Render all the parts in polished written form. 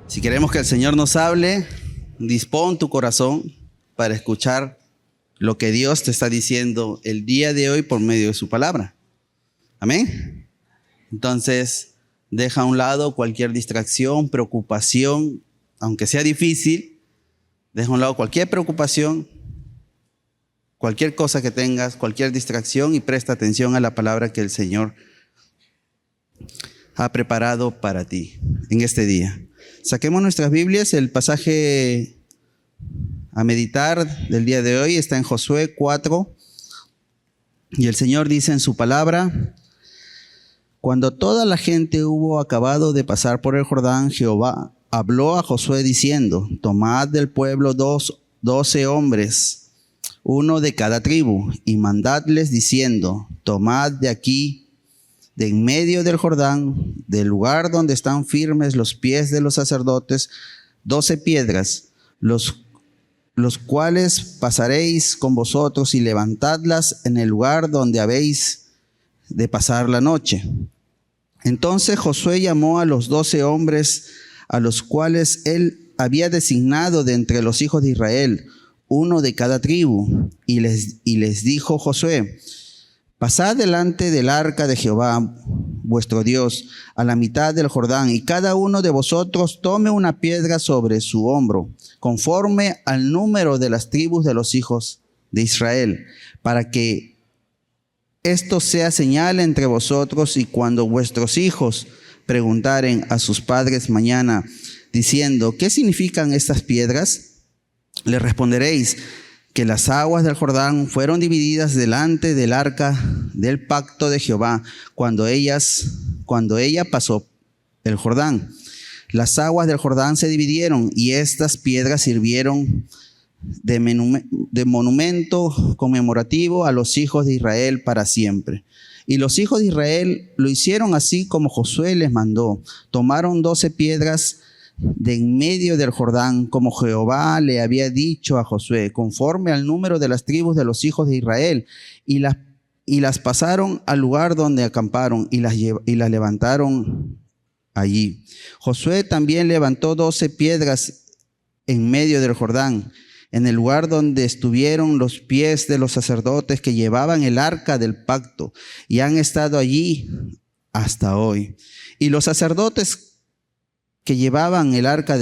Si queremos que el Señor nos hable, dispón tu corazón para escuchar lo que Dios te está diciendo el día de hoy por medio de su palabra. Amén. Entonces, deja a un lado cualquier distracción, preocupación, aunque sea difícil, deja a un lado cualquier preocupación, cualquier cosa que tengas, cualquier distracción y presta atención a la palabra que el Señor ha preparado para ti en este día. Saquemos nuestras Biblias. El pasaje a meditar del día de hoy está en Josué 4. Y el Señor dice en su palabra: cuando toda la gente hubo acabado de pasar por el Jordán, Jehová habló a Josué diciendo: tomad del pueblo 12 hombres, uno de cada tribu, y mandadles diciendo: tomad de aquí, de en medio del Jordán, del lugar donde están firmes los pies de los sacerdotes, 12 piedras, los cuales pasaréis con vosotros, y levantadlas en el lugar donde habéis de pasar la noche. Entonces Josué llamó a los 12 hombres, a los cuales él había designado de entre los hijos de Israel, uno de cada tribu, y les dijo Josué: pasad delante del arca de Jehová, vuestro Dios, a la mitad del Jordán, y cada uno de vosotros tome una piedra sobre su hombro, conforme al número de las tribus de los hijos de Israel, para que esto sea señal entre vosotros, y cuando vuestros hijos preguntaren a sus padres mañana, diciendo: ¿qué significan estas piedras?, le responderéis que las aguas del Jordán fueron divididas delante del arca del pacto de Jehová cuando ella pasó el Jordán. Las aguas del Jordán se dividieron, y estas piedras sirvieron de monumento conmemorativo a los hijos de Israel para siempre. Y los hijos de Israel lo hicieron así como Josué les mandó. Tomaron 12 piedras de en medio del Jordán, como Jehová le había dicho a Josué, conforme al número de las tribus de los hijos de Israel, y las pasaron al lugar donde acamparon, y las levantaron allí. Josué también levantó 12 piedras en medio del Jordán, en el lugar donde estuvieron los pies de los sacerdotes que llevaban el arca del pacto, y han estado allí hasta hoy. Y los sacerdotes que llevaban el arca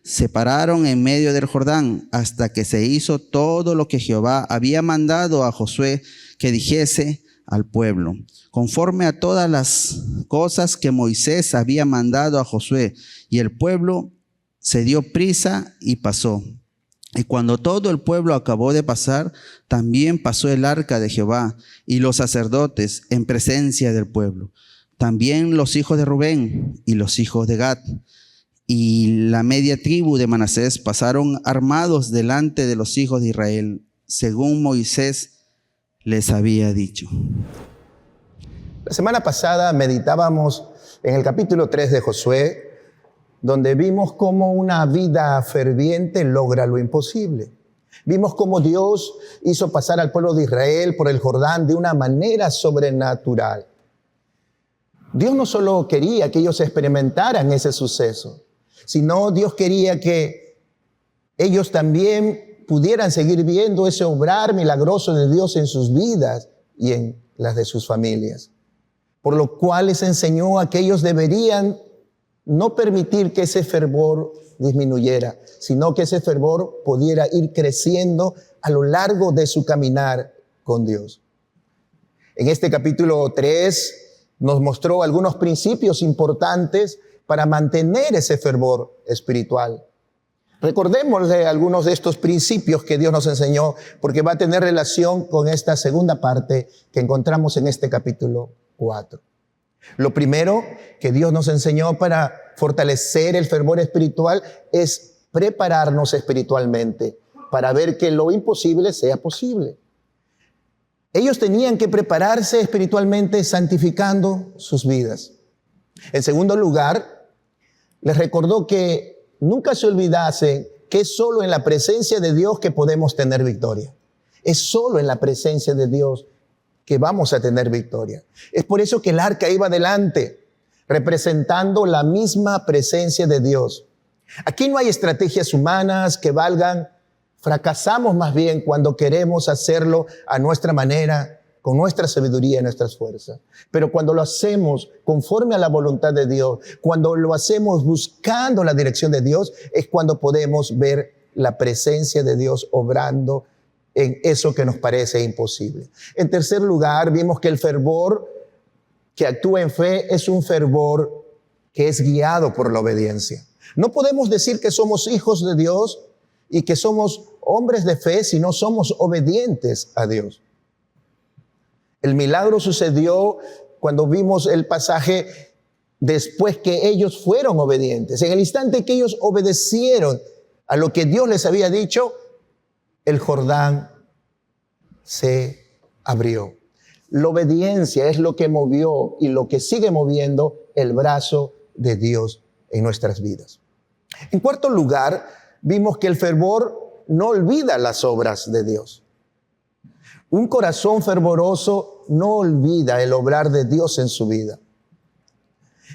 se pararon en medio del Jordán hasta que se hizo todo lo que Jehová había mandado a Josué que dijese al pueblo, conforme a todas las cosas que Moisés había mandado a Josué. Y el pueblo se dio prisa y pasó. Y cuando todo el pueblo acabó de pasar, también pasó el arca de Jehová y los sacerdotes en presencia del pueblo. También los hijos de Rubén y los hijos de Gad y la media tribu de Manasés pasaron armados delante de los hijos de Israel, según Moisés les había dicho. La semana pasada meditábamos en el capítulo 3 de Josué, donde vimos cómo una vida ferviente logra lo imposible. Vimos cómo Dios hizo pasar al pueblo de Israel por el Jordán de una manera sobrenatural. Dios no solo quería que ellos experimentaran ese suceso, sino Dios quería que ellos también pudieran seguir viendo ese obrar milagroso de Dios en sus vidas y en las de sus familias. Por lo cual les enseñó a que ellos deberían no permitir que ese fervor disminuyera, sino que ese fervor pudiera ir creciendo a lo largo de su caminar con Dios. En este capítulo 3 nos mostró algunos principios importantes para mantener ese fervor espiritual. Recordémosle algunos de estos principios que Dios nos enseñó, porque va a tener relación con esta segunda parte que encontramos en este capítulo 4. Lo primero que Dios nos enseñó para fortalecer el fervor espiritual es prepararnos espiritualmente para ver que lo imposible sea posible. Ellos tenían que prepararse espiritualmente santificando sus vidas. En segundo lugar, les recordó que nunca se olvidasen que es solo en la presencia de Dios que podemos tener victoria. Es solo en la presencia de Dios que vamos a tener victoria. Es por eso que el arca iba adelante. representando la misma presencia de Dios. Aquí no hay estrategias humanas que valgan. Fracasamos más bien cuando queremos hacerlo a nuestra manera, con nuestra sabiduría y nuestras fuerzas. Pero cuando lo hacemos conforme a la voluntad de Dios, cuando lo hacemos buscando la dirección de Dios, es cuando podemos ver la presencia de Dios obrando en eso que nos parece imposible. En tercer lugar, vimos que el fervor que actúa en fe es un fervor que es guiado por la obediencia. No podemos decir que somos hijos de Dios y que somos hombres de fe si no somos obedientes a Dios. El milagro sucedió cuando vimos el pasaje después que ellos fueron obedientes. En el instante que ellos obedecieron a lo que Dios les había dicho, el Jordán se abrió. La obediencia es lo que movió y lo que sigue moviendo el brazo de Dios en nuestras vidas. En cuarto lugar, vimos que el fervor no olvida las obras de Dios. Un corazón fervoroso no olvida el obrar de Dios en su vida.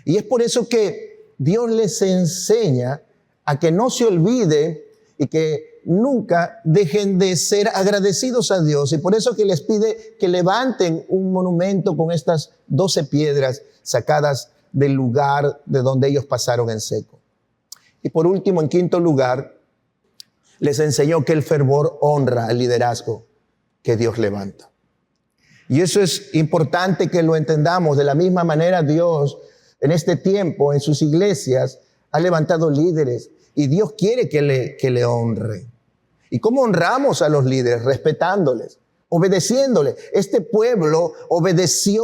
Y es por eso que Dios les enseña a que no se olvide y que nunca dejen de ser agradecidos a Dios. Y por eso que les pide que levanten un monumento con estas 12 piedras sacadas del lugar de donde ellos pasaron en seco. Y por último, en quinto lugar, les enseñó que el fervor honra el liderazgo que Dios levanta. Y eso es importante que lo entendamos. De la misma manera, Dios en este tiempo, en sus iglesias, ha levantado líderes y Dios quiere que le honre. ¿Y cómo honramos a los líderes? Respetándoles, obedeciéndoles. Este pueblo obedeció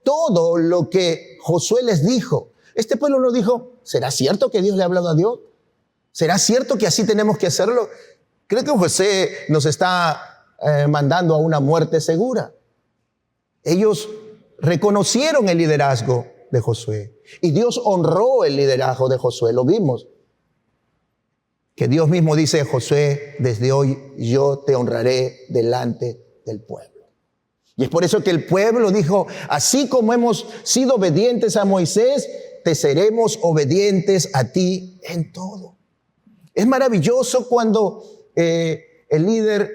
todo lo que Josué les dijo. Este pueblo no dijo, ¿será cierto que Dios le ha hablado a Dios? ¿Será cierto que así tenemos que hacerlo? Creo que José nos está mandando a una muerte segura. Ellos reconocieron el liderazgo de Josué y Dios honró el liderazgo de Josué. Lo vimos. Que Dios mismo dice a Josué, desde hoy yo te honraré delante del pueblo. Y es por eso que el pueblo dijo, así como hemos sido obedientes a Moisés, te seremos obedientes a ti en todo. Es maravilloso cuando el líder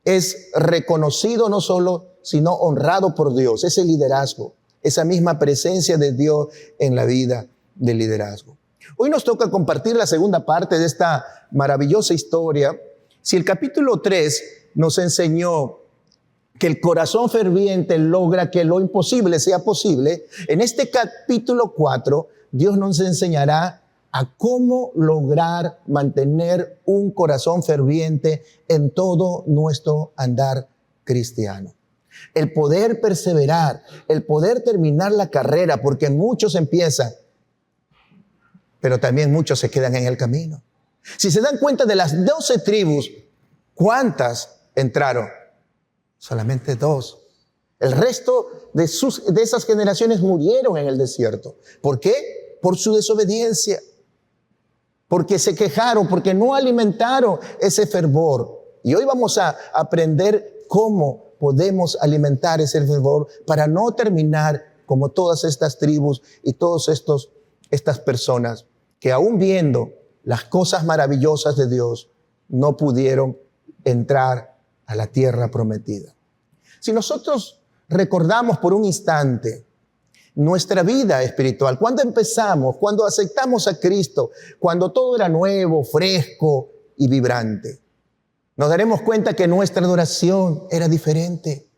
es reconocido no solo, sino honrado por Dios. Ese liderazgo, esa misma presencia de Dios en la vida del liderazgo. Hoy nos toca compartir la segunda parte de esta maravillosa historia. Si el capítulo 3 nos enseñó que el corazón ferviente logra que lo imposible sea posible, en este capítulo 4 Dios nos enseñará a cómo lograr mantener un corazón ferviente en todo nuestro andar cristiano. El poder perseverar, el poder terminar la carrera, porque muchos empiezan, pero también muchos se quedan en el camino. Si se dan cuenta, de las 12 tribus, ¿cuántas entraron? Solamente 2. El resto de esas generaciones murieron en el desierto. ¿Por qué? Por su desobediencia. Porque se quejaron, porque no alimentaron ese fervor. Y hoy vamos a aprender cómo podemos alimentar ese fervor para no terminar como todas estas tribus y todas estas personas que aún viendo las cosas maravillosas de Dios no pudieron entrar a la tierra prometida. Si nosotros recordamos por un instante nuestra vida espiritual, cuando empezamos, cuando aceptamos a Cristo, cuando todo era nuevo, fresco y vibrante, nos daremos cuenta que nuestra adoración era diferente,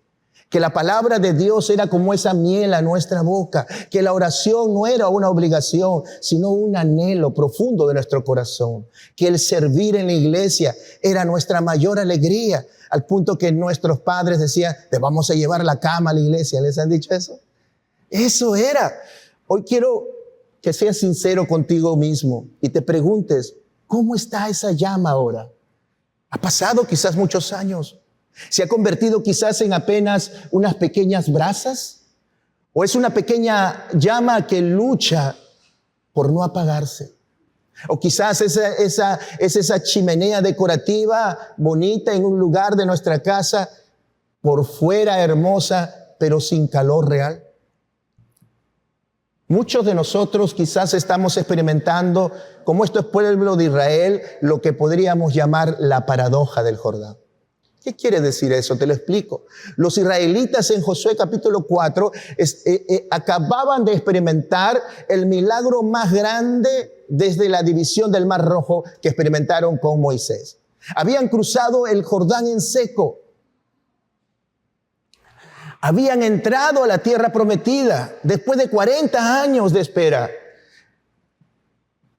que la palabra de Dios era como esa miel a nuestra boca, que la oración no era una obligación, sino un anhelo profundo de nuestro corazón, que el servir en la iglesia era nuestra mayor alegría, al punto que nuestros padres decían, te vamos a llevar la cama a la iglesia. ¿Les han dicho eso? Eso era. Hoy quiero que seas sincero contigo mismo y te preguntes, ¿cómo está esa llama ahora? Ha pasado quizás muchos años. ¿Se ha convertido quizás en apenas unas pequeñas brasas? ¿O es una pequeña llama que lucha por no apagarse? O quizás es esa chimenea decorativa bonita en un lugar de nuestra casa, por fuera hermosa, pero sin calor real. Muchos de nosotros quizás estamos experimentando, como esto es pueblo de Israel, lo que podríamos llamar la paradoja del Jordán. ¿Qué quiere decir eso? Te lo explico. Los israelitas en Josué capítulo 4 acababan de experimentar el milagro más grande desde la división del Mar Rojo que experimentaron con Moisés. Habían cruzado el Jordán en seco. Habían entrado a la tierra prometida después de 40 años de espera.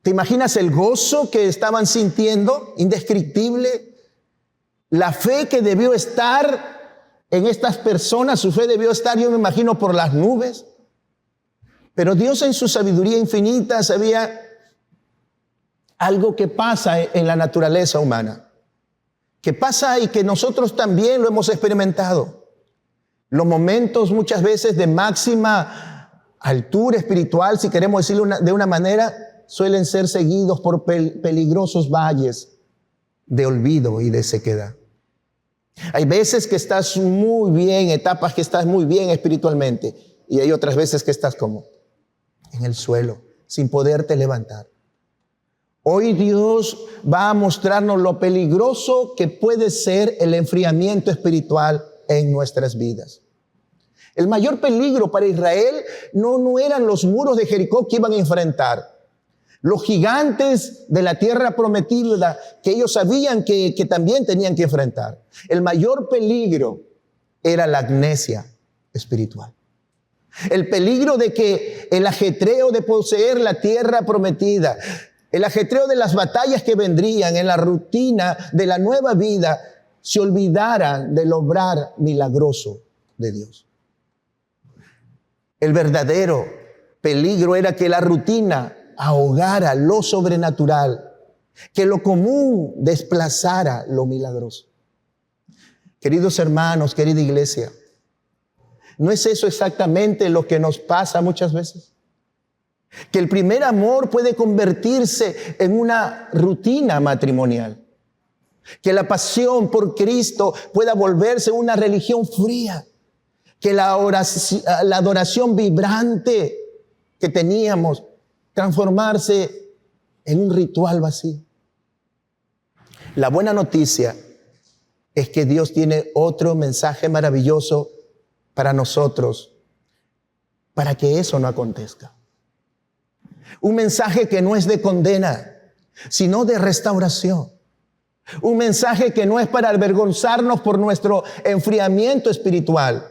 ¿Te imaginas el gozo que estaban sintiendo? Indescriptible. La fe que debió estar en estas personas, su fe debió estar, yo me imagino, por las nubes. Pero Dios en su sabiduría infinita sabía algo que pasa en la naturaleza humana. Que pasa y que nosotros también lo hemos experimentado. Los momentos muchas veces de máxima altura espiritual, si queremos decirlo de una manera, suelen ser seguidos por peligrosos valles de olvido y de sequedad. Hay veces que estás muy bien, etapas que estás muy bien espiritualmente, y hay otras veces que estás como en el suelo, sin poderte levantar. Hoy Dios va a mostrarnos lo peligroso que puede ser el enfriamiento espiritual en nuestras vidas. El mayor peligro para Israel no eran los muros de Jericó que iban a enfrentar. Los gigantes de la tierra prometida que ellos sabían que también tenían que enfrentar. El mayor peligro era la amnesia espiritual. El peligro de que el ajetreo de poseer la tierra prometida, el ajetreo de las batallas que vendrían en la rutina de la nueva vida, se olvidaran del obrar milagroso de Dios. El verdadero peligro era que la rutina ahogara lo sobrenatural, que lo común desplazara lo milagroso. Queridos hermanos, querida iglesia, ¿no es eso exactamente lo que nos pasa muchas veces? Que el primer amor puede convertirse en una rutina matrimonial. Que la pasión por Cristo pueda volverse una religión fría. Que la adoración vibrante que teníamos transformarse en un ritual vacío. La buena noticia es que Dios tiene otro mensaje maravilloso para nosotros, para que eso no acontezca. Un mensaje que no es de condena, sino de restauración. Un mensaje que no es para avergonzarnos por nuestro enfriamiento espiritual,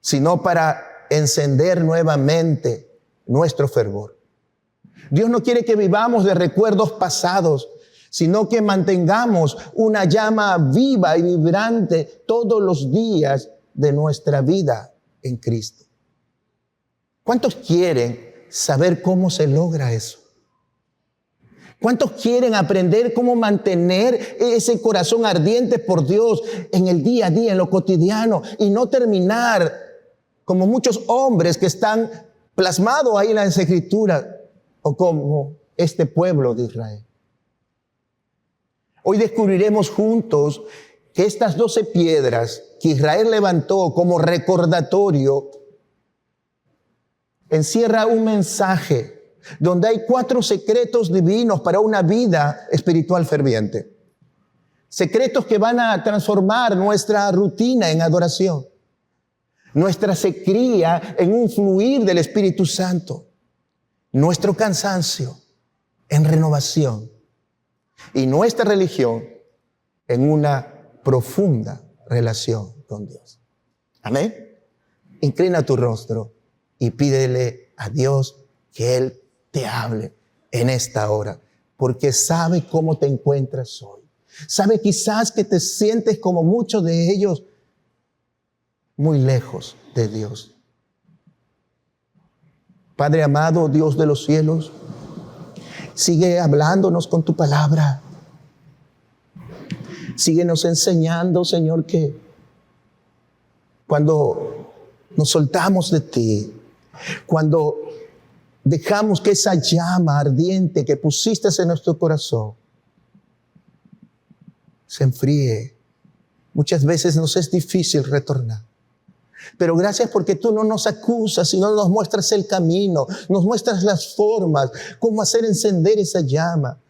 sino para encender nuevamente nuestro fervor. Dios no quiere que vivamos de recuerdos pasados, sino que mantengamos una llama viva y vibrante todos los días de nuestra vida en Cristo. ¿Cuántos quieren saber cómo se logra eso? ¿Cuántos quieren aprender cómo mantener ese corazón ardiente por Dios en el día a día, en lo cotidiano, y no terminar como muchos hombres que están plasmados ahí en las Escrituras, o como este pueblo de Israel? Hoy descubriremos juntos que estas 12 piedras que Israel levantó como recordatorio encierra un mensaje donde hay 4 secretos divinos para una vida espiritual ferviente. Secretos que van a transformar nuestra rutina en adoración, nuestra sequía en un fluir del Espíritu Santo, nuestro cansancio en renovación y nuestra religión en una profunda relación con Dios. Amén. Inclina tu rostro y pídele a Dios que Él te hable en esta hora, porque sabe cómo te encuentras hoy. Sabe quizás que te sientes como muchos de ellos muy lejos de Dios. Padre amado, Dios de los cielos, sigue hablándonos con tu palabra. Síguenos enseñando, Señor, que cuando nos soltamos de ti, cuando dejamos que esa llama ardiente que pusiste en nuestro corazón se enfríe, muchas veces nos es difícil retornar. Pero gracias porque tú no nos acusas, sino nos muestras el camino, nos muestras las formas, cómo hacer encender esa llama.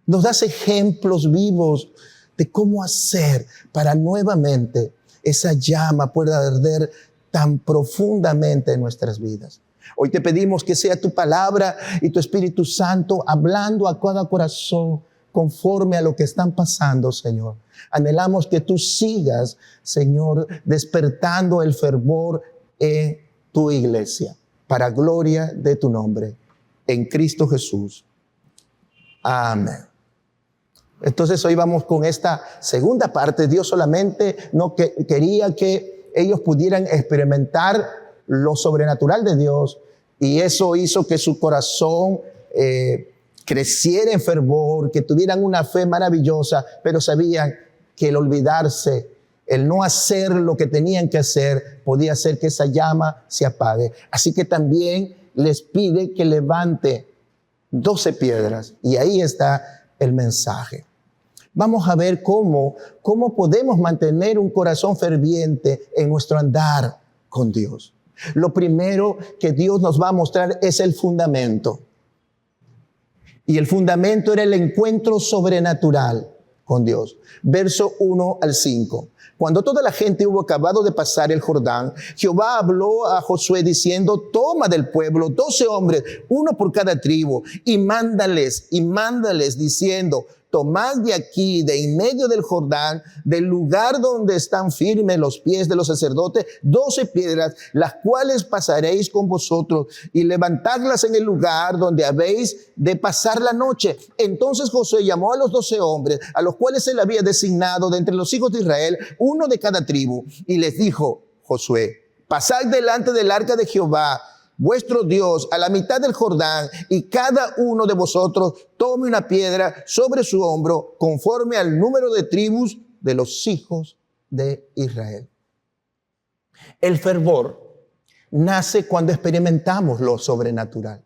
Nos das ejemplos vivos de cómo hacer para nuevamente esa llama pueda arder tan profundamente en nuestras vidas. Hoy te pedimos que sea tu palabra y tu Espíritu Santo hablando a cada corazón conforme a lo que están pasando, Señor. Anhelamos que tú sigas, Señor, despertando el fervor en tu iglesia, para gloria de tu nombre, en Cristo Jesús. Amén. Entonces hoy vamos con esta segunda parte. Dios solamente no quería que ellos pudieran experimentar lo sobrenatural de Dios, y eso hizo que su corazón creciera en fervor, que tuvieran una fe maravillosa, pero sabían que el olvidarse, el no hacer lo que tenían que hacer, podía hacer que esa llama se apague. Así que también les pide que levante 12 piedras, y ahí está el mensaje. Vamos a ver cómo podemos mantener un corazón ferviente en nuestro andar con Dios. Lo primero que Dios nos va a mostrar es el fundamento. Y el fundamento era el encuentro sobrenatural con Dios. Verso 1 al 5. Cuando toda la gente hubo acabado de pasar el Jordán, Jehová habló a Josué diciendo: toma del pueblo 12 hombres, uno por cada tribu, y mándales diciendo: tomad de aquí, de en medio del Jordán, del lugar donde están firmes los pies de los sacerdotes, 12 piedras, las cuales pasaréis con vosotros, y levantadlas en el lugar donde habéis de pasar la noche. Entonces Josué llamó a los 12 hombres, a los cuales él había designado de entre los hijos de Israel, uno de cada tribu, y les dijo: Josué, pasad delante del arca de Jehová, vuestro Dios, a la mitad del Jordán, y cada uno de vosotros tome una piedra sobre su hombro, conforme al número de tribus de los hijos de Israel. El fervor nace cuando experimentamos lo sobrenatural,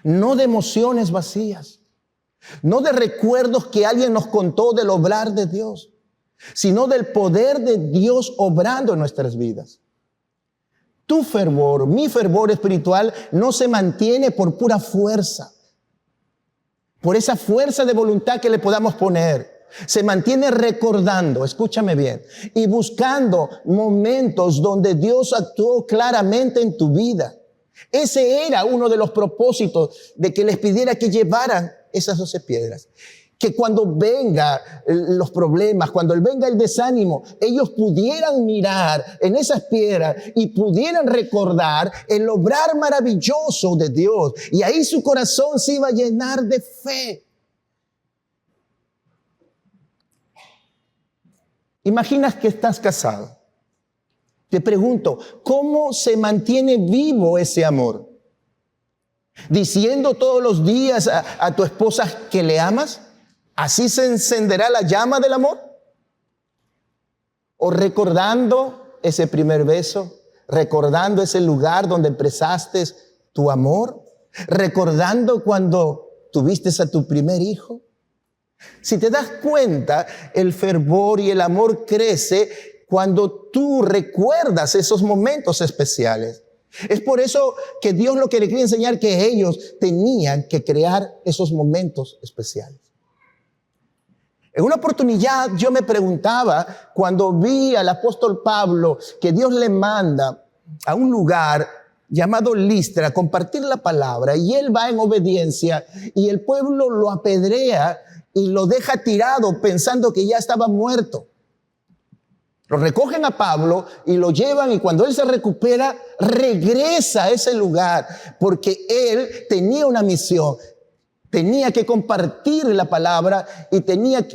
no de emociones vacías, no de recuerdos que alguien nos contó del obrar de Dios, sino del poder de Dios obrando en nuestras vidas. Tu fervor, mi fervor espiritual no se mantiene por pura fuerza, por esa fuerza de voluntad que le podamos poner. Se mantiene recordando, escúchame bien, y buscando momentos donde Dios actuó claramente en tu vida. Ese era uno de los propósitos de que les pidiera que llevaran esas 12 piedras. Que cuando venga los problemas, cuando venga el desánimo, ellos pudieran mirar en esas piedras y pudieran recordar el obrar maravilloso de Dios. Y ahí su corazón se iba a llenar de fe. Imaginas que estás casado. Te pregunto, ¿cómo se mantiene vivo ese amor? ¿Diciendo todos los días a tu esposa que le amas? ¿Así se encenderá la llama del amor? ¿O recordando ese primer beso? ¿Recordando ese lugar donde empezaste tu amor? ¿Recordando cuando tuviste a tu primer hijo? Si te das cuenta, el fervor y el amor crece cuando tú recuerdas esos momentos especiales. Es por eso que Dios lo que le quería enseñar, que ellos tenían que crear esos momentos especiales. En una oportunidad yo me preguntaba, cuando vi al apóstol Pablo, que Dios le manda a un lugar llamado Listra a compartir la palabra, y él va en obediencia, y el pueblo lo apedrea y lo deja tirado pensando que ya estaba muerto. Lo recogen a Pablo y lo llevan, y cuando él se recupera, regresa a ese lugar, porque él tenía una misión. Tenía que compartir la palabra y tenía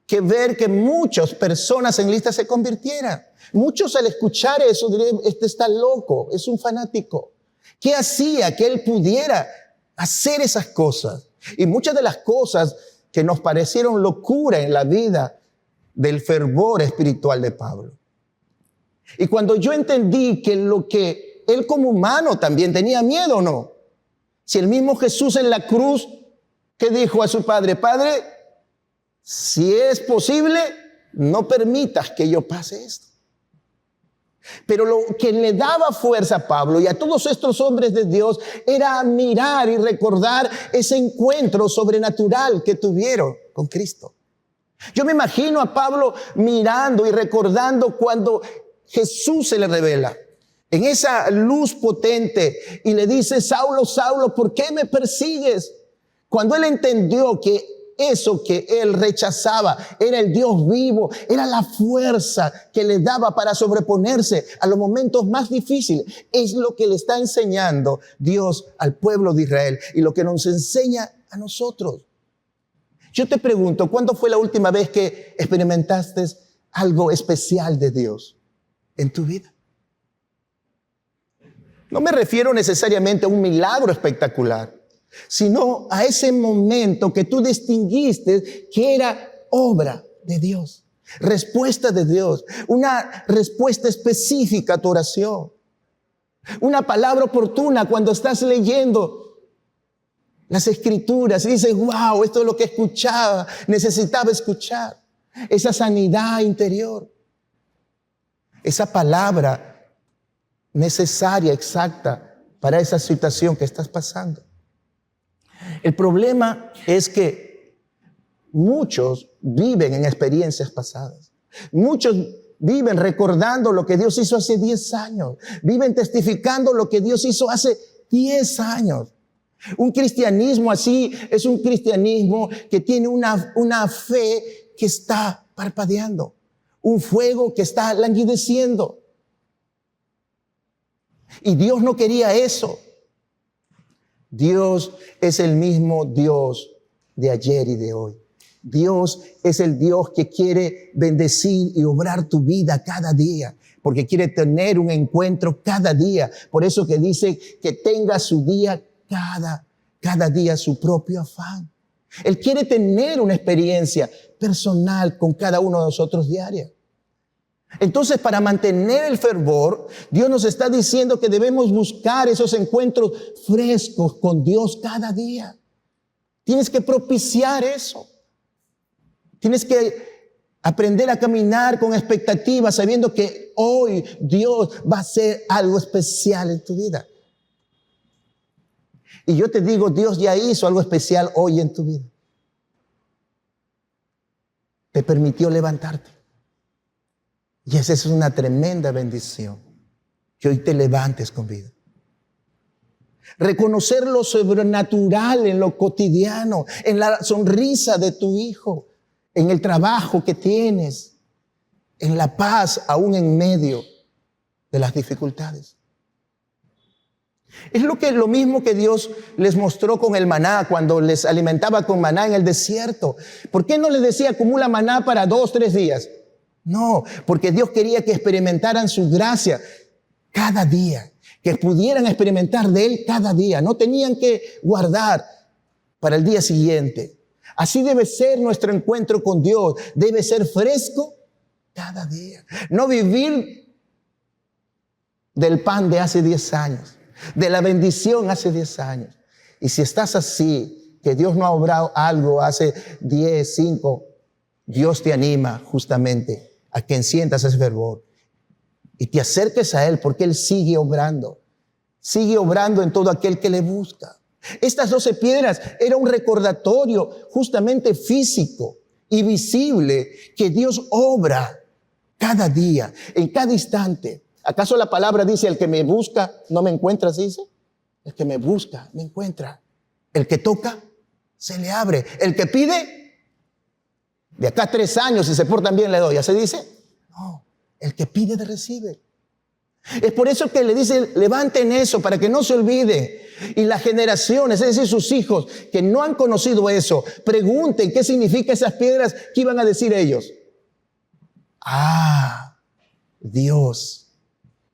que ver que muchas personas en Listra se convirtieran. Muchos al escuchar eso dirían: este está loco, es un fanático. ¿Qué hacía que él pudiera hacer esas cosas? Y muchas de las cosas que nos parecieron locura en la vida del fervor espiritual de Pablo. Y cuando yo entendí que lo que él como humano también tenía miedo, ¿no? Si el mismo Jesús en la cruz, ¿qué dijo a su padre? Padre, si es posible, no permitas que yo pase esto. Pero lo que le daba fuerza a Pablo y a todos estos hombres de Dios era mirar y recordar ese encuentro sobrenatural que tuvieron con Cristo. Yo me imagino a Pablo mirando y recordando cuando Jesús se le revela en esa luz potente y le dice: Saulo, Saulo, ¿por qué me persigues? Cuando él entendió que eso que él rechazaba era el Dios vivo, era la fuerza que le daba para sobreponerse a los momentos más difíciles. Es lo que le está enseñando Dios al pueblo de Israel y lo que nos enseña a nosotros. Yo te pregunto, ¿cuándo fue la última vez que experimentaste algo especial de Dios en tu vida? No me refiero necesariamente a un milagro espectacular, sino a ese momento que tú distinguiste que era obra de Dios, respuesta de Dios, una respuesta específica a tu oración, una palabra oportuna cuando estás leyendo las escrituras y dices: wow, esto es lo que escuchaba, necesitaba escuchar. Esa sanidad interior, esa palabra necesaria, exacta para esa situación que estás pasando. El problema es que muchos viven en experiencias pasadas. Muchos viven recordando lo que Dios hizo hace 10 años. Viven testificando lo que Dios hizo hace 10 años. Un cristianismo así es un cristianismo que tiene una fe que está parpadeando, un fuego que está languideciendo. Y Dios no quería eso. Dios es el mismo Dios de ayer y de hoy. Dios es el Dios que quiere bendecir y obrar tu vida cada día, porque quiere tener un encuentro cada día. Por eso que dice que tenga su día cada día su propio afán. Él quiere tener una experiencia personal con cada uno de nosotros diaria. Entonces, para mantener el fervor, Dios nos está diciendo que debemos buscar esos encuentros frescos con Dios cada día. Tienes que propiciar eso. Tienes que aprender a caminar con expectativa, sabiendo que hoy Dios va a hacer algo especial en tu vida. Y yo te digo, Dios ya hizo algo especial hoy en tu vida. Te permitió levantarte. Y esa es una tremenda bendición, que hoy te levantes con vida. Reconocer lo sobrenatural en lo cotidiano, en la sonrisa de tu hijo, en el trabajo que tienes, en la paz aún en medio de las dificultades. Es lo mismo que Dios les mostró con el maná cuando les alimentaba con maná en el desierto. ¿Por qué no les decía acumula maná para 2, 3 días? No, porque Dios quería que experimentaran su gracia cada día, que pudieran experimentar de Él cada día. No tenían que guardar para el día siguiente. Así debe ser nuestro encuentro con Dios. Debe ser fresco cada día. No vivir del pan de hace 10 años, de la bendición hace 10 años. Y si estás así, que Dios no ha obrado algo hace 10, 5, Dios te anima justamente a que enciendas ese fervor y te acerques a Él, porque Él sigue obrando en todo aquel que le busca. Estas 12 piedras era un recordatorio justamente físico y visible que Dios obra cada día, en cada instante. ¿Acaso la palabra dice: el que me busca no me encuentra? ¿Se dice? El que me busca me encuentra. El que toca se le abre. El que pide, de acá a 3 años, si se portan bien, le doy. ¿Ya se dice? No, el que pide, te recibe. Es por eso que le dice: levanten eso para que no se olviden. Y las generaciones, es decir, sus hijos que no han conocido eso, pregunten qué significa esas piedras. ¿Qué iban a decir ellos? Dios.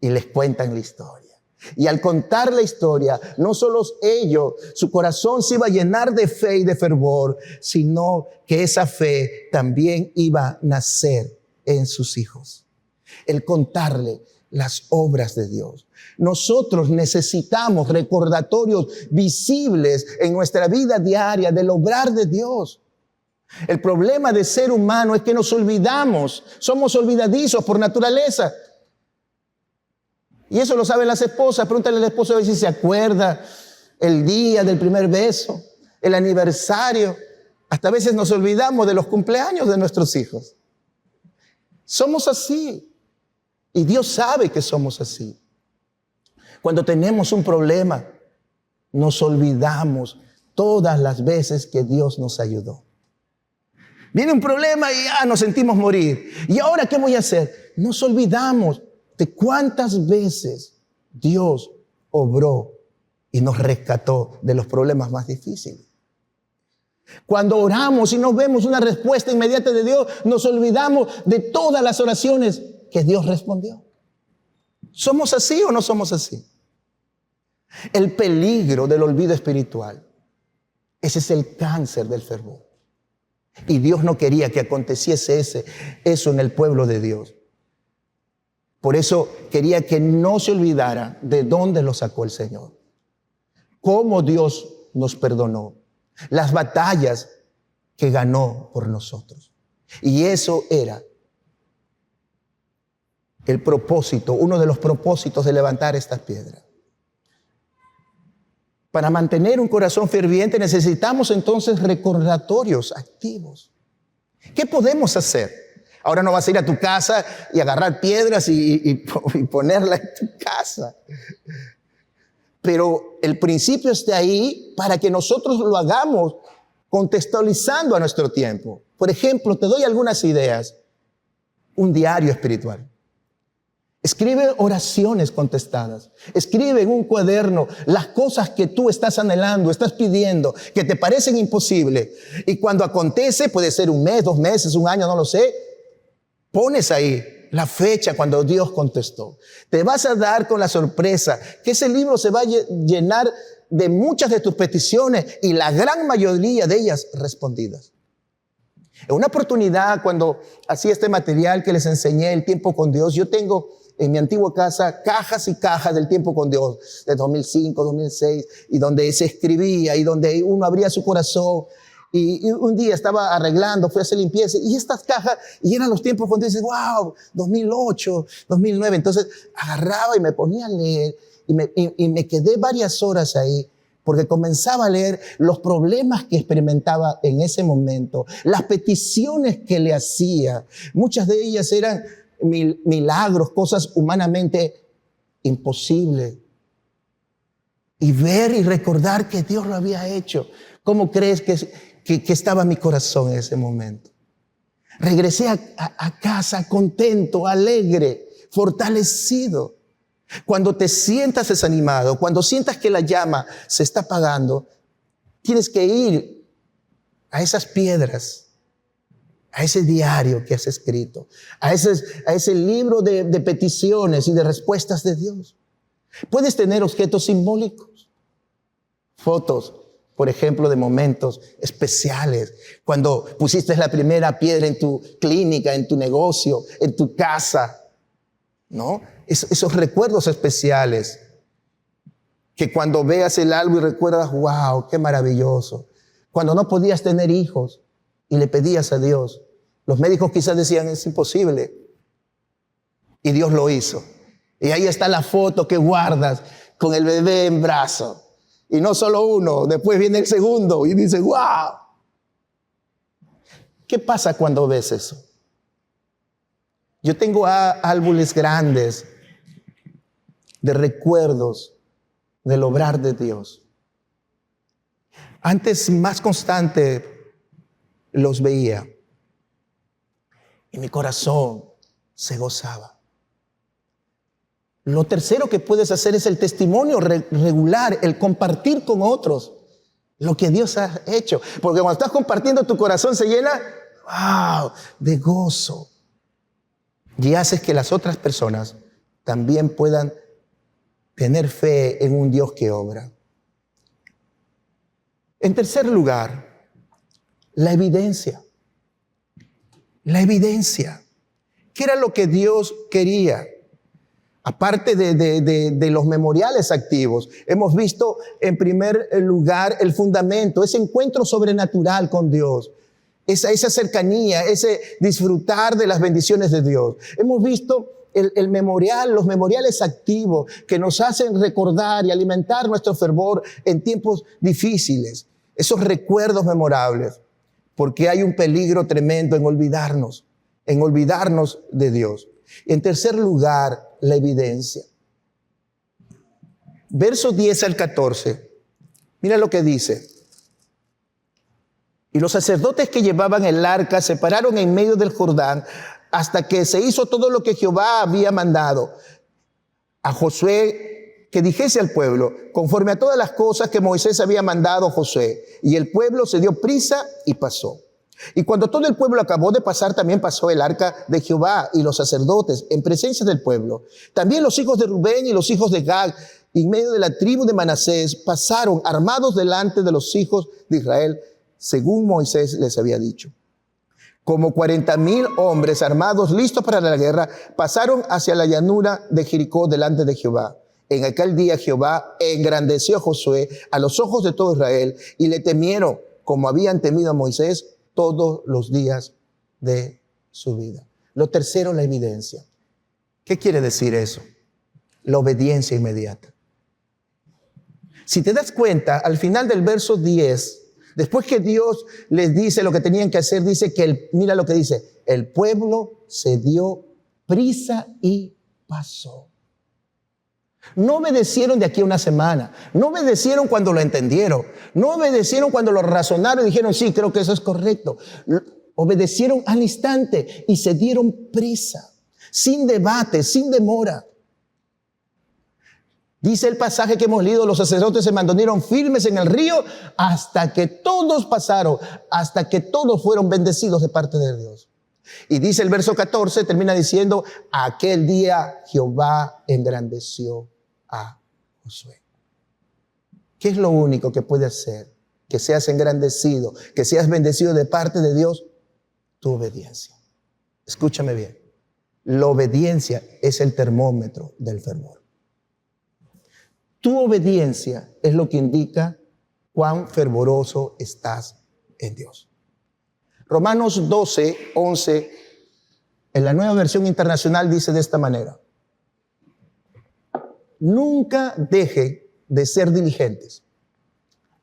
Y les cuentan la historia. Y al contar la historia, no solo ellos, su corazón se iba a llenar de fe y de fervor, sino que esa fe también iba a nacer en sus hijos. El contarle las obras de Dios. Nosotros necesitamos recordatorios visibles en nuestra vida diaria del obrar de Dios. El problema de ser humano es que nos olvidamos, somos olvidadizos por naturaleza. Y eso lo saben las esposas. Pregúntale al esposo a ver si se acuerda el día del primer beso, el aniversario. Hasta a veces nos olvidamos de los cumpleaños de nuestros hijos. Somos así. Y Dios sabe que somos así. Cuando tenemos un problema, nos olvidamos todas las veces que Dios nos ayudó. Viene un problema y nos sentimos morir. ¿Y ahora qué voy a hacer? Nos olvidamos de cuántas veces Dios obró y nos rescató de los problemas más difíciles. Cuando oramos y no vemos una respuesta inmediata de Dios, nos olvidamos de todas las oraciones que Dios respondió. ¿Somos así o no somos así? El peligro del olvido espiritual. Ese es el cáncer del fervor. Y Dios no quería que aconteciese eso en el pueblo de Dios. Por eso quería que no se olvidara de dónde lo sacó el Señor. Cómo Dios nos perdonó. Las batallas que ganó por nosotros. Y eso era el propósito, uno de los propósitos de levantar estas piedras. Para mantener un corazón ferviente necesitamos entonces recordatorios activos. ¿Qué podemos hacer? Ahora no vas a ir a tu casa y agarrar piedras y ponerla en tu casa. Pero el principio está ahí para que nosotros lo hagamos contextualizando a nuestro tiempo. Por ejemplo, te doy algunas ideas. Un diario espiritual. Escribe oraciones contestadas. Escribe en un cuaderno las cosas que tú estás anhelando, estás pidiendo, que te parecen imposibles. Y cuando acontece, puede ser un mes, 2 meses, un año, no lo sé, pones ahí la fecha cuando Dios contestó. Te vas a dar con la sorpresa que ese libro se va a llenar de muchas de tus peticiones y la gran mayoría de ellas respondidas. En una oportunidad, cuando hacía este material que les enseñé, el tiempo con Dios, yo tengo en mi antigua casa cajas y cajas del tiempo con Dios, de 2005, 2006, y donde se escribía y donde uno abría su corazón. Y un día estaba arreglando, fui a hacer limpieza, y estas cajas, y eran los tiempos cuando dices, wow, 2008, 2009. Entonces agarraba y me ponía a leer, y me quedé varias horas ahí, porque comenzaba a leer los problemas que experimentaba en ese momento, las peticiones que le hacía. Muchas de ellas eran milagros, cosas humanamente imposibles. Y ver y recordar que Dios lo había hecho. ¿Cómo crees que estaba mi corazón en ese momento? Regresé a casa contento, alegre, fortalecido. Cuando te sientas desanimado, cuando sientas que la llama se está apagando, tienes que ir a esas piedras, a ese diario que has escrito, a ese libro de peticiones y de respuestas de Dios. Puedes tener objetos simbólicos, fotos, por ejemplo, de momentos especiales, cuando pusiste la primera piedra en tu clínica, en tu negocio, en tu casa, ¿no? Esos recuerdos especiales que cuando veas el álbum y recuerdas, wow, qué maravilloso. Cuando no podías tener hijos y le pedías a Dios, los médicos quizás decían, es imposible. Y Dios lo hizo. Y ahí está la foto que guardas con el bebé en brazo. Y no solo uno, después viene el segundo y dice, wow. ¿Qué pasa cuando ves eso? Yo tengo álbumes grandes de recuerdos del obrar de Dios. Antes, más constante, los veía. Y mi corazón se gozaba. Lo tercero que puedes hacer es el testimonio regular, el compartir con otros lo que Dios ha hecho. Porque cuando estás compartiendo, tu corazón se llena, wow, de gozo. Y haces que las otras personas también puedan tener fe en un Dios que obra. En tercer lugar, la evidencia. La evidencia. ¿Qué era lo que Dios quería? Aparte de los memoriales activos, hemos visto en primer lugar el fundamento, ese encuentro sobrenatural con Dios, esa cercanía, ese disfrutar de las bendiciones de Dios. Hemos visto el memorial, los memoriales activos que nos hacen recordar y alimentar nuestro fervor en tiempos difíciles. Esos recuerdos memorables, porque hay un peligro tremendo en olvidarnos de Dios. En tercer lugar, la evidencia. Versos 10 al 14. Mira lo que dice. Y los sacerdotes que llevaban el arca se pararon en medio del Jordán hasta que se hizo todo lo que Jehová había mandado a Josué que dijese al pueblo, conforme a todas las cosas que Moisés había mandado a Josué. Y el pueblo se dio prisa y pasó. Y cuando todo el pueblo acabó de pasar, también pasó el arca de Jehová y los sacerdotes en presencia del pueblo. También los hijos de Rubén y los hijos de Gad, en medio de la tribu de Manasés, pasaron armados delante de los hijos de Israel, según Moisés les había dicho. Como 40,000 hombres armados, listos para la guerra, pasaron hacia la llanura de Jericó delante de Jehová. En aquel día Jehová engrandeció a Josué a los ojos de todo Israel y le temieron como habían temido a Moisés todos los días de su vida. Lo tercero, la evidencia. ¿Qué quiere decir eso? La obediencia inmediata. Si te das cuenta, al final del verso 10, después que Dios les dice lo que tenían que hacer, dice que, mira lo que dice, el pueblo se dio prisa y pasó. No obedecieron de aquí a una semana, no obedecieron cuando lo entendieron, no obedecieron cuando lo razonaron y dijeron, sí, creo que eso es correcto. Obedecieron al instante y se dieron prisa, sin debate, sin demora. Dice el pasaje que hemos leído, los sacerdotes se mantuvieron firmes en el río hasta que todos pasaron, hasta que todos fueron bendecidos de parte de Dios. Y dice el verso 14, termina diciendo, aquel día Jehová engrandeció a Josué. ¿Qué es lo único que puede hacer que seas engrandecido, que seas bendecido de parte de Dios? Tu obediencia. Escúchame bien. La obediencia es el termómetro del fervor. Tu obediencia es lo que indica cuán fervoroso estás en Dios. Romanos 12, 11, en la Nueva Versión Internacional dice de esta manera: nunca dejen de ser diligentes.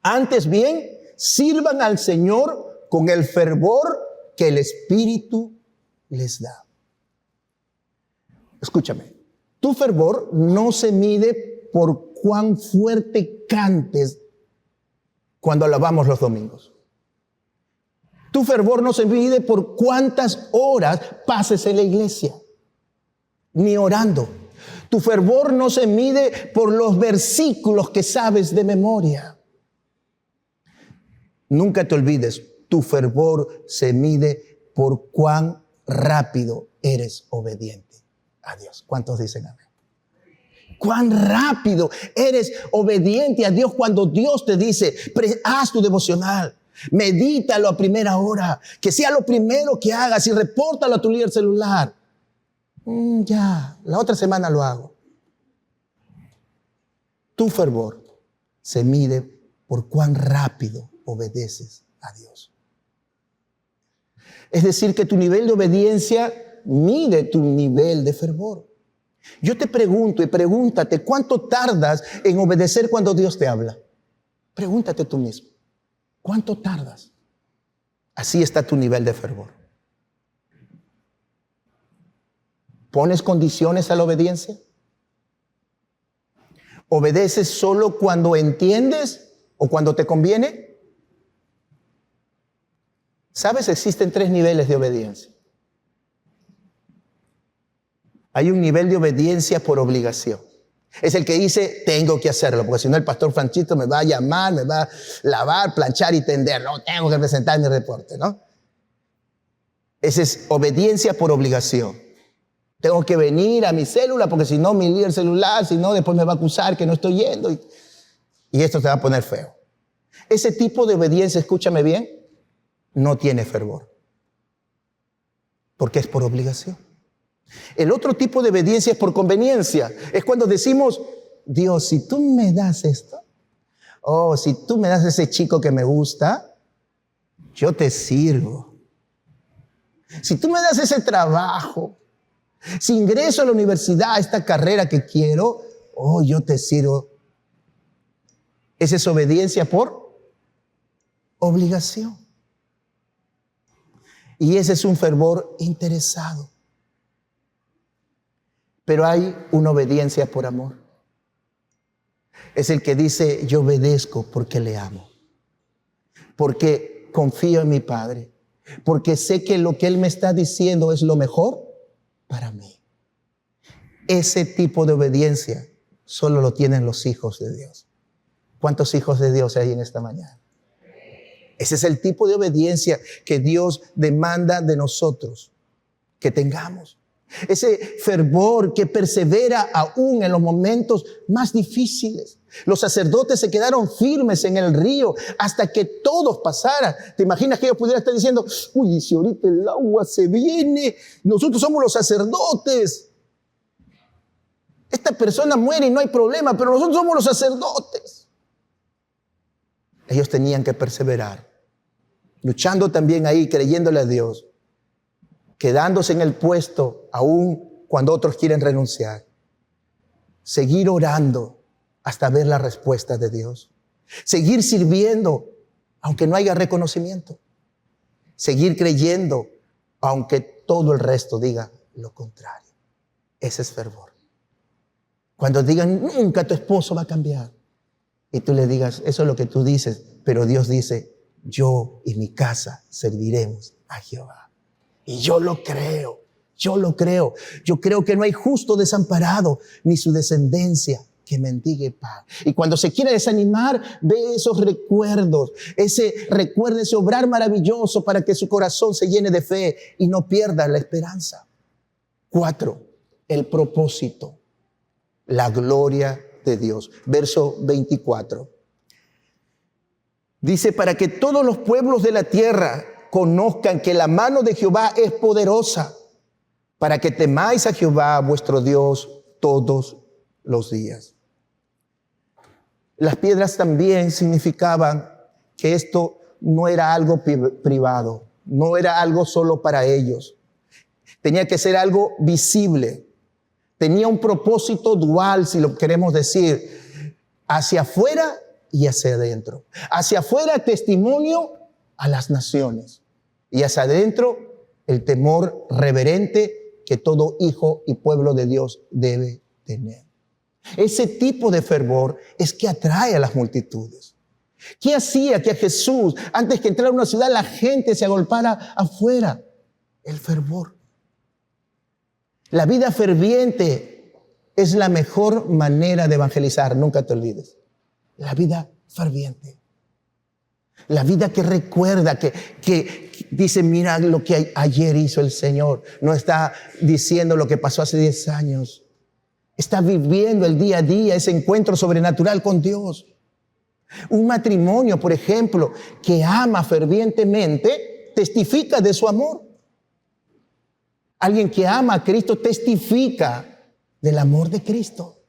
Antes bien, sirvan al Señor con el fervor que el Espíritu les da. Escúchame, tu fervor no se mide por cuán fuerte cantes cuando alabamos los domingos. Tu fervor no se mide por cuántas horas pases en la iglesia, ni orando. Tu fervor no se mide por los versículos que sabes de memoria. Nunca te olvides, tu fervor se mide por cuán rápido eres obediente a Dios. ¿Cuántos dicen amén? Cuán rápido eres obediente a Dios cuando Dios te dice, haz tu devocional. Medítalo a primera hora, que sea lo primero que hagas y repórtalo a tu líder celular. Ya, la otra semana lo hago. Tu fervor se mide por cuán rápido obedeces a Dios. Es decir, que tu nivel de obediencia mide tu nivel de fervor. Yo te pregunto y pregúntate, ¿cuánto tardas en obedecer cuando Dios te habla? Pregúntate tú mismo. ¿Cuánto tardas? Así está tu nivel de fervor. ¿Pones condiciones a la obediencia? ¿Obedeces solo cuando entiendes o cuando te conviene? ¿Sabes? Existen 3 niveles de obediencia. Hay un nivel de obediencia por obligación. Es el que dice, tengo que hacerlo, porque si no el pastor Franchito me va a llamar, me va a lavar, planchar y tender. No, tengo que presentar mi reporte, ¿no? Esa es obediencia por obligación. Tengo que venir a mi célula, porque si no, mi líder celular, si no, después me va a acusar que no estoy yendo. Y esto se va a poner feo. Ese tipo de obediencia, escúchame bien, no tiene fervor. Porque es por obligación. El otro tipo de obediencia es por conveniencia. Es cuando decimos, Dios, si tú me das esto, o si tú me das ese chico que me gusta, yo te sirvo. Si tú me das ese trabajo, Si ingreso a la universidad, a esta carrera que quiero, yo te sirvo. Esa es obediencia por obligación. Y ese es un fervor interesado. Pero hay una obediencia por amor. Es el que dice, yo obedezco porque le amo. Porque confío en mi Padre. Porque sé que lo que Él me está diciendo es lo mejor para mí. Ese tipo de obediencia solo lo tienen los hijos de Dios. ¿Cuántos hijos de Dios hay en esta mañana? Ese es el tipo de obediencia que Dios demanda de nosotros que tengamos. Ese fervor que persevera aún en los momentos más difíciles. Los sacerdotes se quedaron firmes en el río hasta que todos pasaran. ¿Te imaginas que ellos pudieran estar diciendo, uy, si ahorita el agua se viene, nosotros somos los sacerdotes? Esta persona muere y no hay problema, pero nosotros somos los sacerdotes. Ellos tenían que perseverar, luchando también ahí, creyéndole a Dios, quedándose en el puesto aún cuando otros quieren renunciar. Seguir orando hasta ver la respuesta de Dios. Seguir sirviendo aunque no haya reconocimiento. Seguir creyendo aunque todo el resto diga lo contrario. Ese es fervor. Cuando digan, nunca tu esposo va a cambiar. Y tú le digas, eso es lo que tú dices, pero Dios dice, yo y mi casa serviremos a Jehová. Y yo lo creo, yo lo creo. Yo creo que no hay justo desamparado, ni su descendencia que mendigue pan. Y cuando se quiere desanimar, ve esos recuerdos, ese obrar maravilloso para que su corazón se llene de fe y no pierda la esperanza. 4, el propósito, la gloria de Dios. Verso 24. Dice, para que todos los pueblos de la tierra conozcan que la mano de Jehová es poderosa, para que temáis a Jehová vuestro Dios todos los días. Las piedras también significaban que esto no era algo privado, no era algo solo para ellos. Tenía que ser algo visible. Tenía un propósito dual, si lo queremos decir, hacia afuera y hacia adentro. Hacia afuera, testimonio a las naciones. Y hacia adentro, el temor reverente que todo hijo y pueblo de Dios debe tener. Ese tipo de fervor es que atrae a las multitudes. ¿Qué hacía que a Jesús, antes que entrar a una ciudad, la gente se agolpara afuera? El fervor. La vida ferviente es la mejor manera de evangelizar, nunca te olvides. La vida ferviente. La vida que recuerda, que dice, mira lo que ayer hizo el Señor. No está diciendo lo que pasó hace 10 años. Está viviendo el día a día, ese encuentro sobrenatural con Dios. Un matrimonio, por ejemplo, que ama fervientemente, testifica de su amor. Alguien que ama a Cristo testifica del amor de Cristo.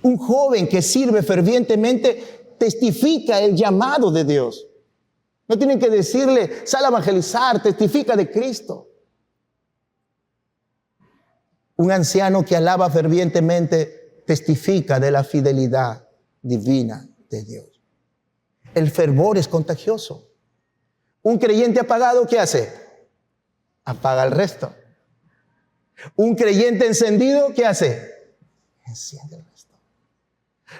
Un joven que sirve fervientemente testifica el llamado de Dios. No tienen que decirle, sal a evangelizar, testifica de Cristo. Un anciano que alaba fervientemente testifica de la fidelidad divina de Dios. El fervor es contagioso. Un creyente apagado, ¿qué hace? Apaga el resto. Un creyente encendido, ¿qué hace? Enciende el resto.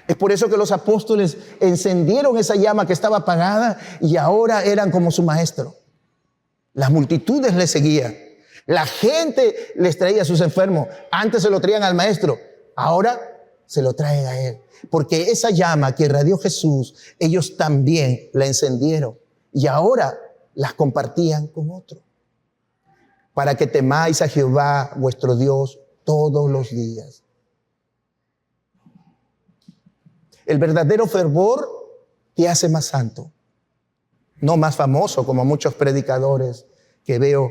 Es por eso que los apóstoles encendieron esa llama que estaba apagada y ahora eran como su maestro. Las multitudes le seguían. La gente les traía a sus enfermos. Antes se lo traían al maestro. Ahora se lo traen a él. Porque esa llama que irradió Jesús, ellos también la encendieron. Y ahora las compartían con otros. Para que temáis a Jehová vuestro Dios todos los días. El verdadero fervor te hace más santo, no más famoso como muchos predicadores que veo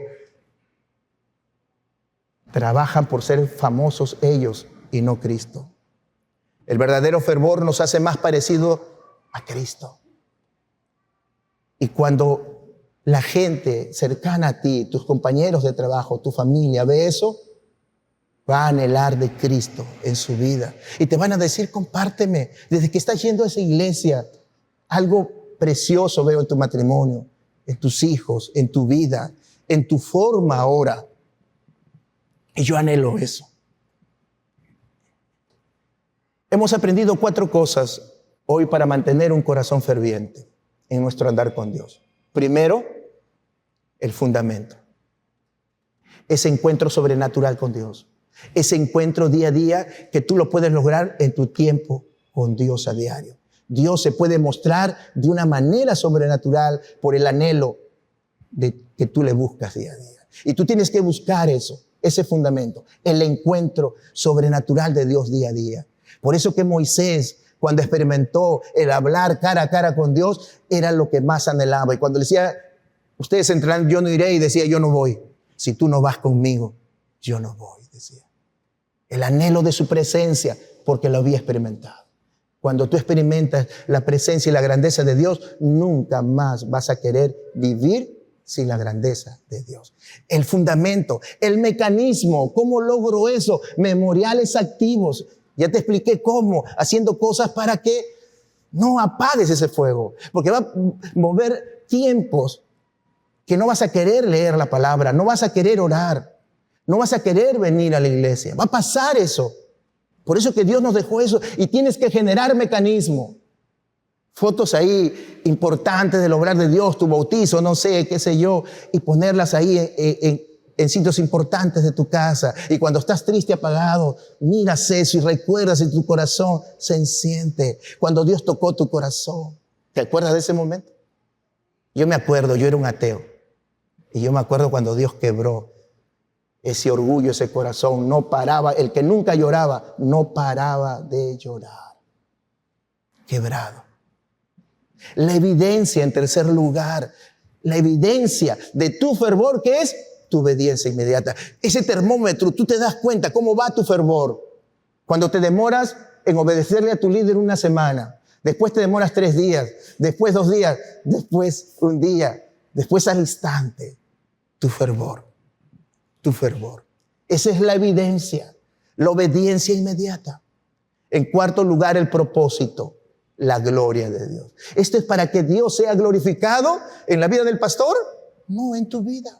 trabajan por ser famosos ellos y no Cristo. El verdadero fervor nos hace más parecido a Cristo. Y cuando la gente cercana a ti, tus compañeros de trabajo, tu familia, ve eso, va a anhelar de Cristo en su vida. Y te van a decir, compárteme, desde que estás yendo a esa iglesia, algo precioso veo en tu matrimonio, en tus hijos, en tu vida, en tu forma ahora. Y yo anhelo eso. Hemos aprendido 4 cosas hoy para mantener un corazón ferviente en nuestro andar con Dios. Primero, el fundamento. Ese encuentro sobrenatural con Dios. Ese encuentro día a día que tú lo puedes lograr en tu tiempo con Dios a diario. Dios se puede mostrar de una manera sobrenatural por el anhelo de que tú le buscas día a día. Y tú tienes que buscar eso, ese fundamento, el encuentro sobrenatural de Dios día a día. Por eso que Moisés, cuando experimentó el hablar cara a cara con Dios, era lo que más anhelaba. Y cuando le decía, ustedes entrarán, yo no iré, y decía, yo no voy. Si tú no vas conmigo, yo no voy, decía. El anhelo de su presencia, porque lo había experimentado. Cuando tú experimentas la presencia y la grandeza de Dios, nunca más vas a querer vivir sin la grandeza de Dios. El fundamento, el mecanismo, ¿cómo logro eso? Memoriales activos. Ya te expliqué cómo, haciendo cosas para que no apagues ese fuego, porque va a mover tiempos que no vas a querer leer la palabra, no vas a querer orar, no vas a querer venir a la iglesia. Va a pasar eso. Por eso que Dios nos dejó eso y tienes que generar mecanismo. Fotos ahí importantes del obrar de Dios, tu bautizo, no sé, qué sé yo, y ponerlas ahí en sitios importantes de tu casa. Y cuando estás triste, apagado, miras eso y recuerdas en tu corazón, se enciende. Cuando Dios tocó tu corazón. ¿Te acuerdas de ese momento? Yo me acuerdo, yo era un ateo. Y yo me acuerdo cuando Dios quebró ese orgullo, ese corazón. No paraba, el que nunca lloraba, no paraba de llorar. Quebrado. La evidencia, en tercer lugar, la evidencia de tu fervor, que es tu obediencia inmediata. Ese termómetro, tú te das cuenta cómo va tu fervor. Cuando te demoras en obedecerle a tu líder una semana, después te demoras 3 días, después 2 días, después 1 día, después al instante, tu fervor. Tu fervor. Esa es la evidencia, la obediencia inmediata. En cuarto lugar, el propósito, la gloria de Dios. ¿Esto es para que Dios sea glorificado en la vida del pastor? No, en tu vida.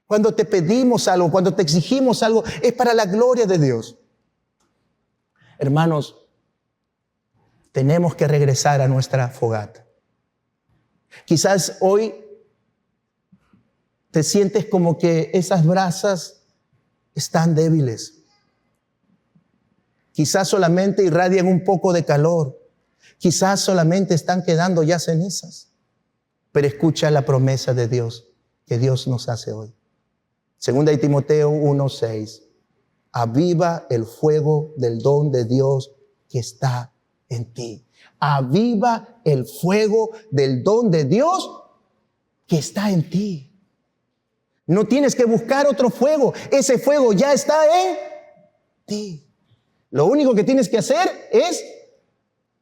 Cuando te pedimos algo, cuando te exigimos algo, es para la gloria de Dios. Hermanos, tenemos que regresar a nuestra fogata. Quizás hoy te sientes como que esas brasas están débiles. Quizás solamente irradian un poco de calor. Quizás solamente están quedando ya cenizas. Pero escucha la promesa de Dios que Dios nos hace hoy. Segunda de Timoteo 1:6. Aviva el fuego del don de Dios que está en ti. Aviva el fuego del don de Dios que está en ti. No tienes que buscar otro fuego. Ese fuego ya está en ti. Lo único que tienes que hacer es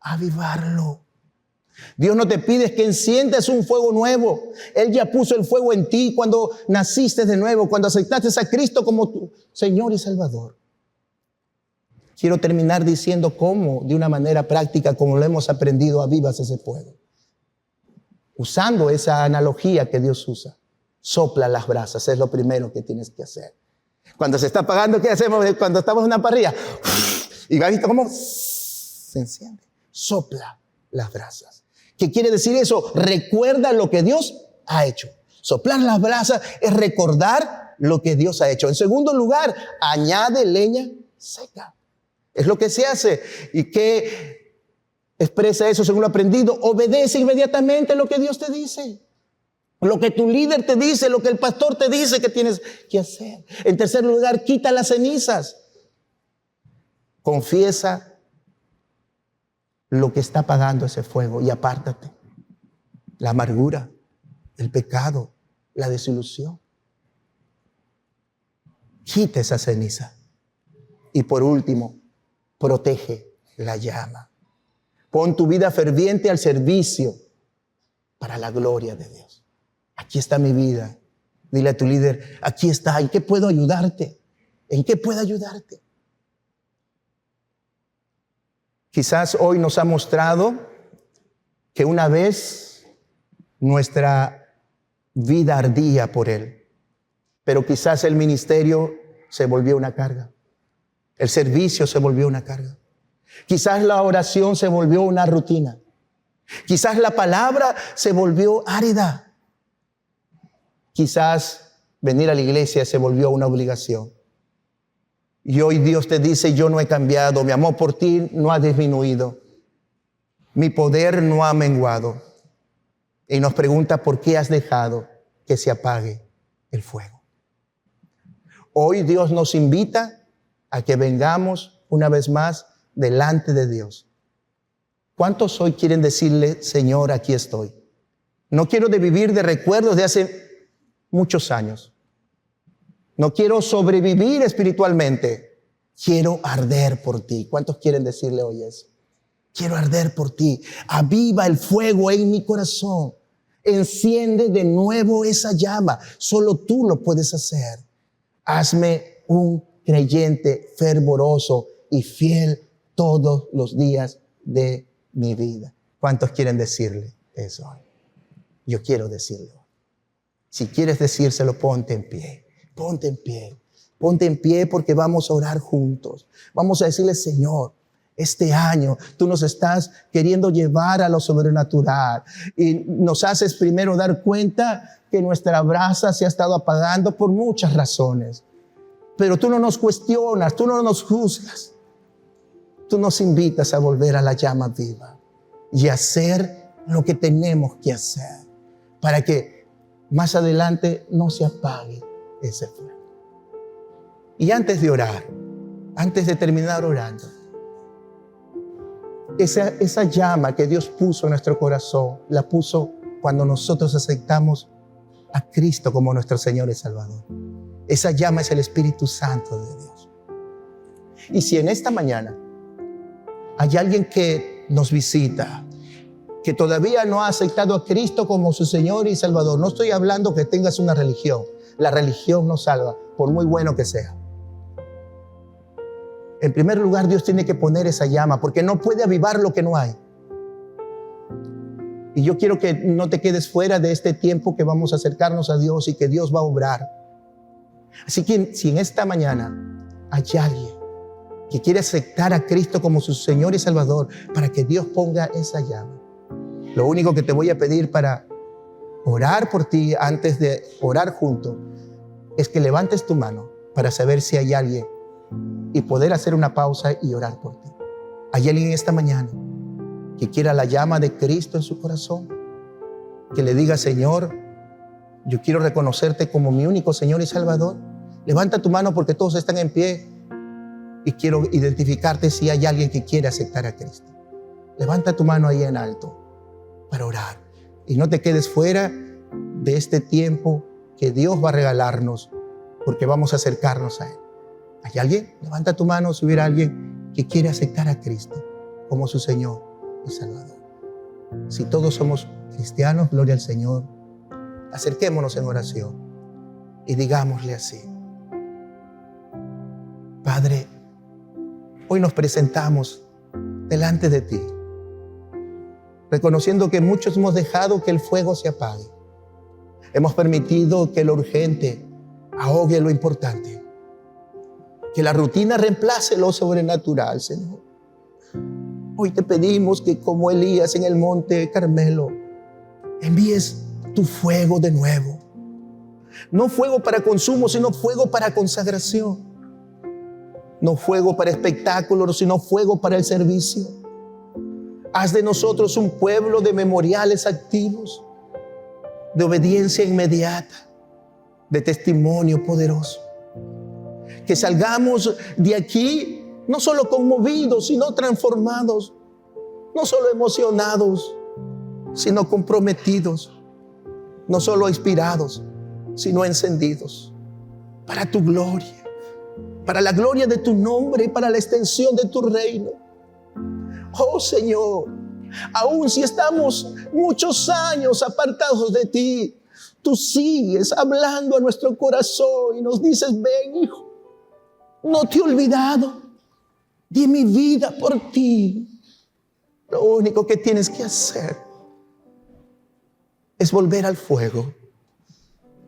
avivarlo. Dios no te pide que enciendas un fuego nuevo. Él ya puso el fuego en ti cuando naciste de nuevo, cuando aceptaste a Cristo como tu Señor y Salvador. Quiero terminar diciendo cómo, de una manera práctica, como lo hemos aprendido, avivas ese fuego. Usando esa analogía que Dios usa. Sopla las brasas, es lo primero que tienes que hacer. Cuando se está apagando, ¿qué hacemos? Cuando estamos en una parrilla, y ¿has visto cómo se enciende? Sopla las brasas. ¿Qué quiere decir eso? Recuerda lo que Dios ha hecho. Soplar las brasas es recordar lo que Dios ha hecho. En segundo lugar, añade leña seca. Es lo que se hace. ¿Y qué expresa eso según lo aprendido? Obedece inmediatamente lo que Dios te dice. Lo que tu líder te dice, lo que el pastor te dice que tienes que hacer. En tercer lugar, quita las cenizas. Confiesa lo que está apagando ese fuego y apártate. La amargura, el pecado, la desilusión. Quita esa ceniza. Y por último, protege la llama. Pon tu vida ferviente al servicio para la gloria de Dios. Aquí está mi vida. Dile a tu líder, aquí está. ¿En qué puedo ayudarte? ¿En qué puede ayudarte? Quizás hoy nos ha mostrado que una vez nuestra vida ardía por Él, pero quizás el ministerio se volvió una carga. El servicio se volvió una carga. Quizás la oración se volvió una rutina. Quizás la palabra se volvió árida. Quizás venir a la iglesia se volvió una obligación. Y hoy Dios te dice, yo no he cambiado, mi amor por ti no ha disminuido, mi poder no ha menguado. Y nos pregunta, ¿por qué has dejado que se apague el fuego? Hoy Dios nos invita a que vengamos una vez más delante de Dios. ¿Cuántos hoy quieren decirle, Señor, aquí estoy? No quiero vivir de recuerdos de hace muchos años. No quiero sobrevivir espiritualmente. Quiero arder por ti. ¿Cuántos quieren decirle hoy eso? Quiero arder por ti. Aviva el fuego en mi corazón. Enciende de nuevo esa llama. Solo tú lo puedes hacer. Hazme un creyente fervoroso y fiel todos los días de mi vida. ¿Cuántos quieren decirle eso hoy? Yo quiero decirlo. Si quieres decírselo, ponte en pie. Ponte en pie. Ponte en pie porque vamos a orar juntos. Vamos a decirle, Señor, este año tú nos estás queriendo llevar a lo sobrenatural y nos haces primero dar cuenta que nuestra brasa se ha estado apagando por muchas razones. Pero tú no nos cuestionas, tú no nos juzgas. Tú nos invitas a volver a la llama viva y hacer lo que tenemos que hacer para que más adelante no se apague ese fuego. Y antes de orar, antes de terminar orando, esa llama que Dios puso en nuestro corazón, la puso cuando nosotros aceptamos a Cristo como nuestro Señor y Salvador. Esa llama es el Espíritu Santo de Dios. Y si en esta mañana hay alguien que nos visita, que todavía no ha aceptado a Cristo como su Señor y Salvador, no estoy hablando que tengas una religión. La religión no salva, por muy bueno que sea. En primer lugar, Dios tiene que poner esa llama, porque no puede avivar lo que no hay. Y yo quiero que no te quedes fuera de este tiempo que vamos a acercarnos a Dios y que Dios va a obrar. Así que si en esta mañana hay alguien que quiere aceptar a Cristo como su Señor y Salvador, para que Dios ponga esa llama, lo único que te voy a pedir para orar por ti antes de orar juntos es que levantes tu mano para saber si hay alguien y poder hacer una pausa y orar por ti. ¿Hay alguien esta mañana que quiera la llama de Cristo en su corazón? Que le diga, Señor, yo quiero reconocerte como mi único Señor y Salvador. Levanta tu mano porque todos están en pie y quiero identificarte si hay alguien que quiere aceptar a Cristo. Levanta tu mano ahí en alto para orar y no te quedes fuera de este tiempo que Dios va a regalarnos porque vamos a acercarnos a Él. ¿Hay alguien? Levanta tu mano si hubiera alguien que quiere aceptar a Cristo como su Señor y Salvador. Si todos somos cristianos, gloria al Señor, acerquémonos en oración y digámosle así: Padre, hoy nos presentamos delante de ti, reconociendo que muchos hemos dejado que el fuego se apague. Hemos permitido que lo urgente ahogue lo importante, que la rutina reemplace lo sobrenatural, Señor. Hoy te pedimos que, como Elías en el monte Carmelo, envíes tu fuego de nuevo. No fuego para consumo, sino fuego para consagración. No fuego para espectáculos, sino fuego para el servicio. Haz de nosotros un pueblo de memoriales activos, de obediencia inmediata, de testimonio poderoso. Que salgamos de aquí no solo conmovidos, sino transformados, no solo emocionados, sino comprometidos, no solo inspirados, sino encendidos para tu gloria, para la gloria de tu nombre y para la extensión de tu reino. Oh Señor, aun si estamos muchos años apartados de ti, tú sigues hablando a nuestro corazón y nos dices: ven, hijo, No te he olvidado. Di mi vida por ti. Lo único que tienes que hacer es volver al fuego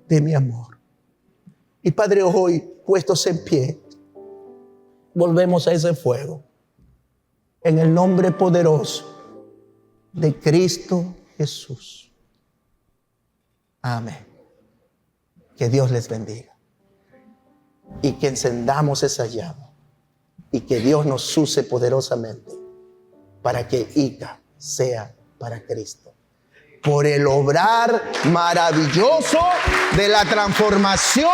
de mi amor. Y Padre, hoy, puestos en pie, volvemos a ese fuego. En el nombre poderoso de Cristo Jesús. Amén. Que Dios les bendiga. Y que encendamos esa llama. Y que Dios nos use poderosamente para que Ica sea para Cristo. Por el obrar maravilloso de la transformación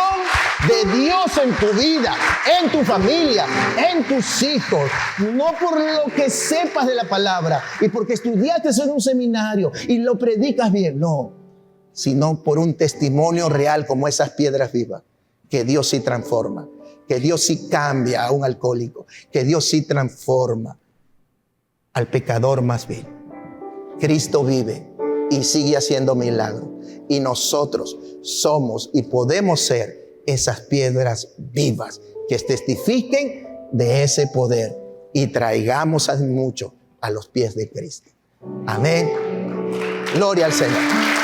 de Dios en tu vida, en tu familia, en tus hijos. No por lo que sepas de la palabra y porque estudiaste en un seminario y lo predicas bien, no. Sino por un testimonio real como esas piedras vivas. Que Dios sí transforma, que Dios sí cambia a un alcohólico, que Dios sí transforma al pecador más vil. Cristo vive y sigue haciendo milagros. Y nosotros somos y podemos ser esas piedras vivas que testifiquen de ese poder y traigamos a muchos a los pies de Cristo. Amén. Gloria al Señor.